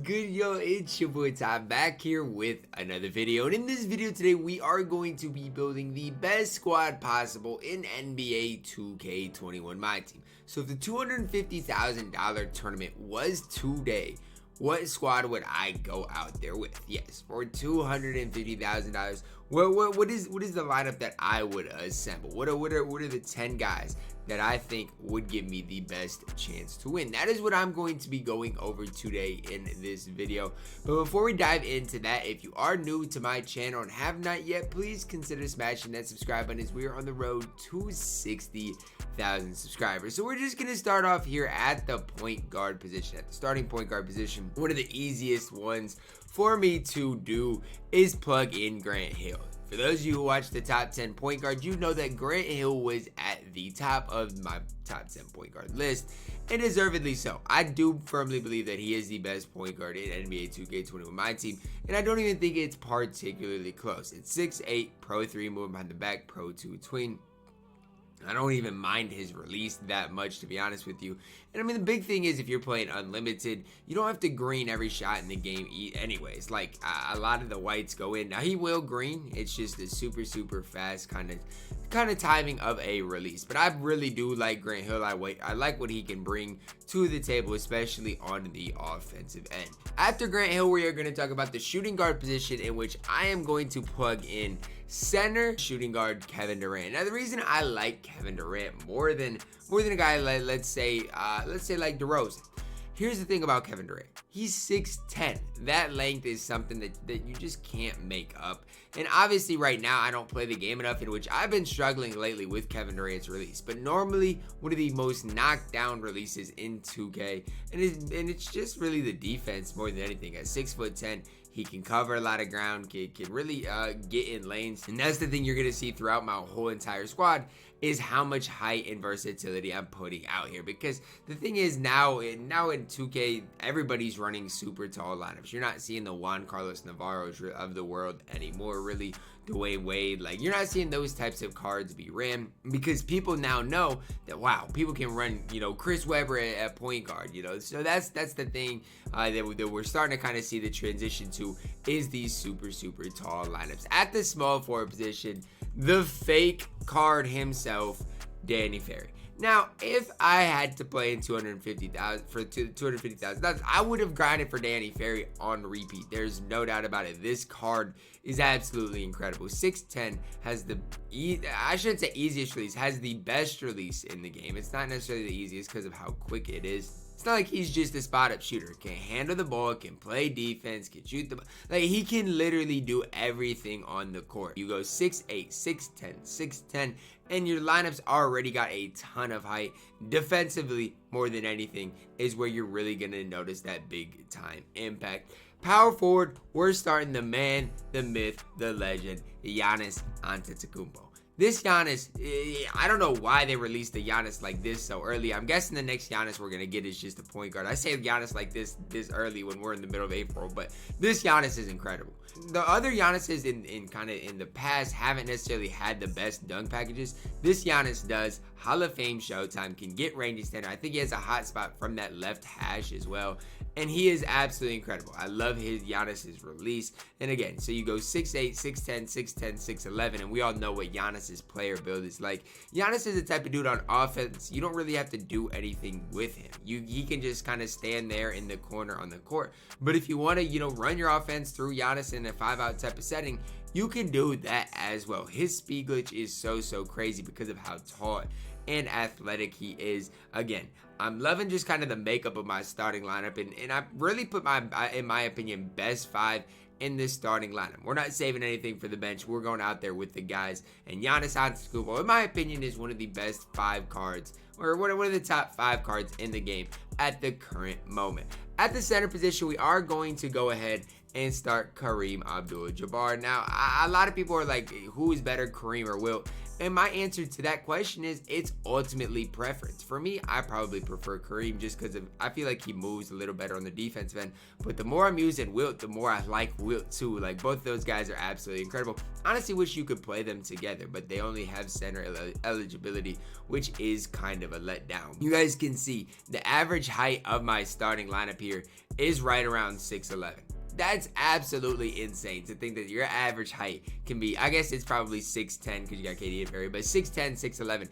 good, yo? It's your boy Ty back here with another video, and in this video today we are going to be building the best squad possible in NBA 2K21 MyTeam. So if the $250,000 tournament was today, what squad would I go out there with? Yes, for $250,000. What is the lineup that I would assemble? What are the 10 guys that I think would give me the best chance to win? That is what I'm going to be going over today in this video. But before we dive into that, if you are new to my channel and have not yet, please consider smashing that subscribe button as we are on the road to 60,000 subscribers. So we're just going to start off here at the point guard position, at the starting point guard position. One of the easiest ones for me to do is plug in Grant Hill. For those of you who watch the top 10 point guard, you know that Grant Hill was at the top of my top 10 point guard list, and deservedly so. I do firmly believe that he is the best point guard in NBA 2K21 MyTeam, and I don't even think it's particularly close. It's 6'8", Pro 3, moving behind the back, Pro 2 tween. I don't even mind his release that much, to be honest with you. And I mean, the big thing is if you're playing unlimited, you don't have to green every shot in the game anyways. Like, a lot of the whites go in. Now, he will green. It's just a super fast kind of timing of a release. But I really do like Grant Hill. I like what he can bring to the table, especially on the offensive end. After Grant Hill, we are going to talk about the shooting guard position, in which I am going to plug in center shooting guard Kevin Durant. Now, the reason I like Kevin Durant more than a guy like let's say like DeRozan. Here's the thing about Kevin Durant. He's 6'10". That length is something that you just can't make up. And obviously right now I don't play the game enough, in which I've been struggling lately with Kevin Durant's release. But normally one of the most knocked down releases in 2K. And it's just really the defense more than anything. At 6'10", he can cover a lot of ground, can really get in lanes. And that's the thing you're going to see throughout my whole entire squad, is how much height and versatility I'm putting out here. Because the thing is, now in 2K, everybody's running super tall lineups. You're not seeing the Juan Carlos Navarros of the world anymore, really. Dwayne Wade, like, you're not seeing those types of cards be ran, because people now know that, wow, people can run, Chris Webber at point guard, so that's the thing that we're starting to kind of see the transition to, is these super tall lineups. At the small forward position, the fake card himself, Danny Ferry. Now, if I had to play in $250,000, I would have grinded for Danny Ferry on repeat. There's no doubt about it. This card is absolutely incredible. 6'10", has I shouldn't say easiest release, has the best release in the game. It's not necessarily the easiest because of how quick it is. It's not like he's just a spot-up shooter. Can handle the ball, can play defense, can shoot the ball. Like, he can literally do everything on the court. You go 6'8", 6'10", 6'10", and your lineup's already got a ton of height. Defensively, more than anything, is where you're really going to notice that big-time impact. Power forward, we're starting the man, the myth, the legend, Giannis Antetokounmpo. This Giannis, I don't know why they released the Giannis like this so early. I'm guessing the next Giannis we're going to get is just a point guard. I say Giannis like this early when we're in the middle of April, but this Giannis is incredible. The other Giannis's in the past haven't necessarily had the best dunk packages. This Giannis does. Hall of Fame Showtime, can get range extender. I think he has a hot spot from that left hash as well. And he is absolutely incredible. I love Giannis's release. And again, so you go 6'8", 6'10", 6'10", 6'11", and we all know what Giannis's player build is like. Giannis is the type of dude on offense, you don't really have to do anything with him. He can just kind of stand there in the corner on the court. But if you want to, run your offense through Giannis in a 5-out type of setting, you can do that as well. His speed glitch is so crazy because of how tall and athletic he is. Again, I'm loving just kind of the makeup of my starting lineup, and I really put in my opinion, best 5 in this starting lineup. We're not saving anything for the bench. We're going out there with the guys. And Giannis Antetokounmpo, in my opinion, is one of the best 5 cards, or one of the top 5 cards in the game at the current moment. At the center position, we are going to go ahead and start Kareem Abdul-Jabbar. Now, a lot of people are like, who is better, Kareem or Wilt? And my answer to that question is, it's ultimately preference. For me, I probably prefer Kareem just because I feel like he moves a little better on the defensive end. But the more I'm using Wilt, the more I like Wilt too. Like, both those guys are absolutely incredible. Honestly, wish you could play them together, but they only have center eligibility, which is kind of a letdown. You guys can see the average height of my starting lineup here is right around 6'11". That's absolutely insane to think that your average height can be, I guess it's probably 6'10" because you got KD and Ferry, but 6'10", 6'11"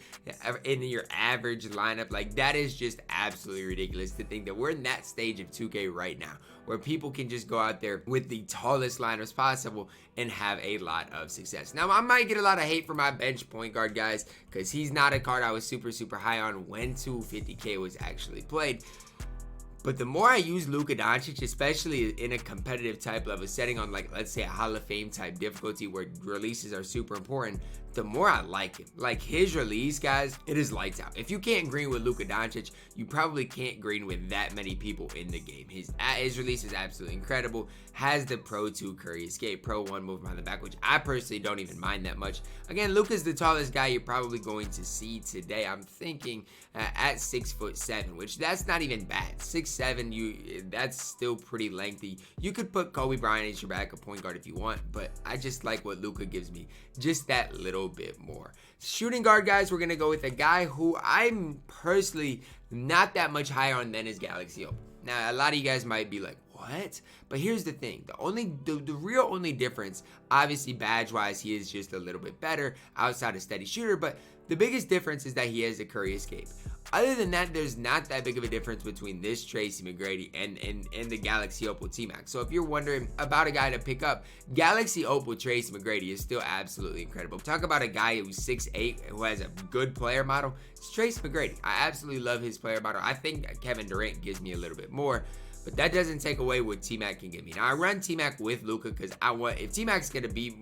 in your average lineup. Like, that is just absolutely ridiculous to think that we're in that stage of 2K right now, where people can just go out there with the tallest lineups possible and have a lot of success. Now, I might get a lot of hate for my bench point guard, guys, because he's not a card I was super high on when 250K was actually played. But the more I use Luka Doncic, especially in a competitive type level setting on, like, let's say a Hall of Fame type difficulty where releases are super important, the more I like him. Like, his release, guys, it is lights out. If you can't green with Luka Doncic, you probably can't green with that many people in the game. His release is absolutely incredible. Has the Pro 2 Curry escape, Pro 1 move behind the back, which I personally don't even mind that much. Again, Luka's the tallest guy you're probably going to see today. I'm thinking at 6'7", which that's not even bad. 6'7", that's still pretty lengthy. You could put Kobe Bryant as your backup point guard if you want, but I just like what Luka gives me, just that little bit more. Shooting guard, guys, we're gonna go with a guy who I'm personally not that much higher on than his Galaxy Opal. Now, a lot of you guys might be like, what? But here's the thing. The real only difference, obviously badge-wise, he is just a little bit better outside of steady shooter, but the biggest difference is that he has the Curry escape. Other than that, there's not that big of a difference between this Tracy McGrady and the Galaxy Opal T-Max. So if you're wondering about a guy to pick up, Galaxy Opal Tracy McGrady is still absolutely incredible. Talk about a guy who's 6'8", who has a good player model. It's Tracy McGrady. I absolutely love his player model. I think Kevin Durant gives me a little bit more, but that doesn't take away what T-Mac can give me. Now, I run T-Mac with Luka because if T-Mac's going to be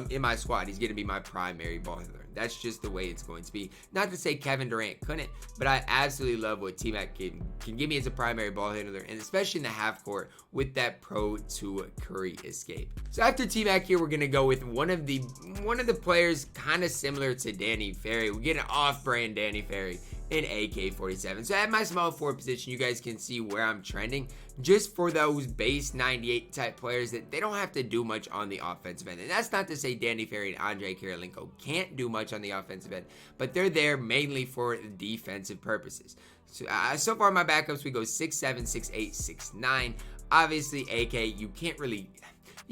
in my squad, he's going to be my primary ball handler. That's just the way it's going to be. Not to say Kevin Durant couldn't, but I absolutely love what T-Mac can give me as a primary ball handler, and especially in the half court with that Pro 2 Curry escape. So after T-Mac here, we're going to go with one of the players kind of similar to Danny Ferry. We get an off-brand Danny Ferry in AK-47. So at my small forward position, you guys can see where I'm trending. Just for those base 98 type players that they don't have to do much on the offensive end. And that's not to say Danny Ferry and Andre Kirilenko can't do much on the offensive end, but they're there mainly for defensive purposes. So far my backups, we go 6'7", 6'8", 6'9". Obviously, AK, you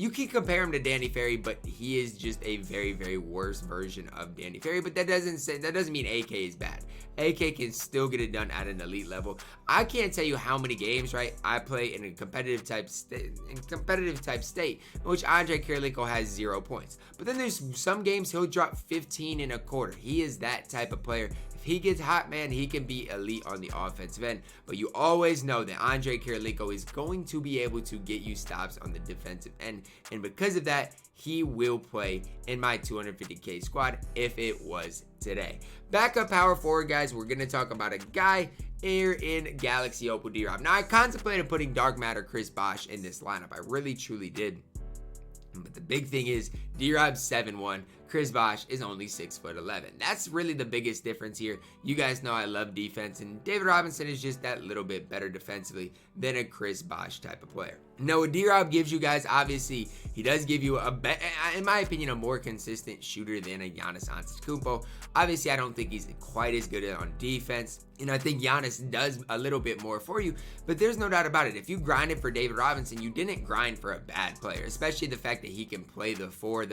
can compare him to Danny Ferry, but he is just a very worse version of Danny Ferry. But that doesn't mean AK is bad. AK can still get it done at an elite level. I can't tell you how many games, right, I play in a competitive type state, in which Andre Kirilenko has 0 points. But then there's some games he'll drop 15 in a quarter. He is that type of player. If he gets hot, man, he can be elite on the offensive end. But you always know that Andre Kirilenko is going to be able to get you stops on the defensive end. And because of that, he will play in my 250K squad if it was today. Backup power forward, guys, we're going to talk about a guy here in Galaxy Opal D-Rob. Now, I contemplated putting Dark Matter Chris Bosh in this lineup. I really, truly did. But the big thing is D-Rob's 7'1", Chris Bosh is only 6'11". That's really the biggest difference here. You guys know I love defense, and David Robinson is just that little bit better defensively than a Chris Bosh type of player. Now, what D-Rob gives you guys, obviously, he does give you in my opinion, a more consistent shooter than a Giannis Antetokounmpo. Obviously, I don't think he's quite as good on defense, and I think Giannis does a little bit more for you, but there's no doubt about it. If you grinded for David Robinson, you didn't grind for a bad player, especially the fact that he can play the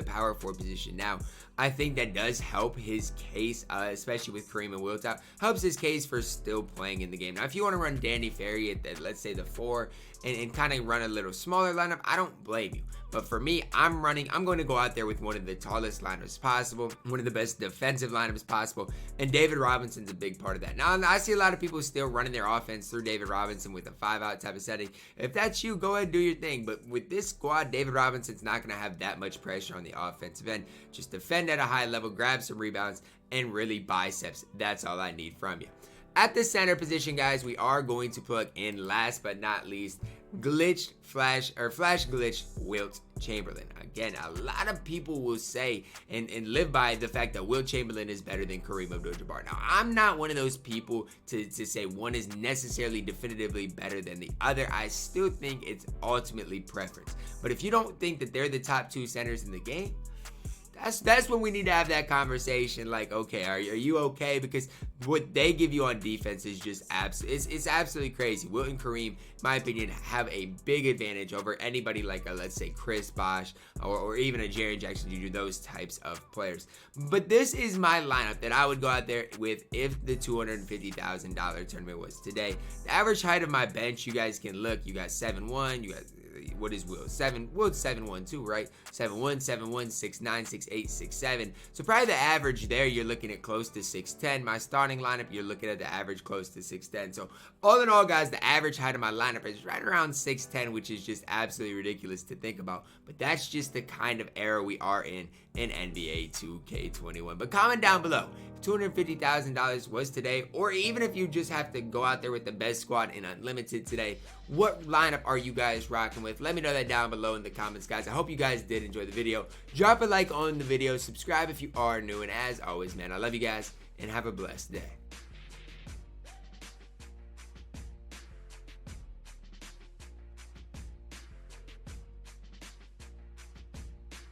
power forward position now. I think that does help his case, especially with Kareem and Wilt out. Helps his case for still playing in the game. Now, if you want to run Danny Ferry at let's say the 4 and kind of run a little smaller lineup, I don't blame you. But for me, I'm going to go out there with one of the tallest lineups possible, one of the best defensive lineups possible, and David Robinson's a big part of that. Now, I see a lot of people still running their offense through David Robinson with a 5-out type of setting. If that's you, go ahead and do your thing. But with this squad, David Robinson's not going to have that much pressure on the offensive end. Just defend at a high level, grab some rebounds, and really biceps. That's all I need from you. At the center position, guys, we are going to plug in, last but not least, flash glitch Wilt Chamberlain. Again, a lot of people will say and live by the fact that Wilt Chamberlain is better than Kareem Abdul-Jabbar. Now, I'm not one of those people to say one is necessarily definitively better than the other. I still think it's ultimately preference. But if you don't think that they're the top 2 centers in the game, that's when we need to have that conversation. Like, okay, are you okay? Because what they give you on defense is just it's absolutely crazy. Wilt and Kareem, in my opinion, have a big advantage over anybody like let's say Chris Bosh or even a Jaren Jackson Jr., those types of players. But this is my lineup that I would go out there with if the $250,000 tournament was today. The average height of my bench, you guys can look, you got 7'1", you got, what is Will? 7'1" too, right? 7'1", 7'1", 6'9", 6'8", 6'7". So probably the average there, you're looking at close to 6'10". My starting lineup, you're looking at the average close to 6'10". So all in all, guys, the average height of my lineup is right around 6'10", which is just absolutely ridiculous to think about. But that's just the kind of era we are in NBA 2K21. But comment down below if $250,000 was today, or even if you just have to go out there with the best squad in Unlimited today, what lineup are you guys rocking with? Let me know that down below in the comments, guys. I hope you guys did enjoy the video. Drop a like on the video, subscribe if you are new, and as always, man, I love you guys, and have a blessed day.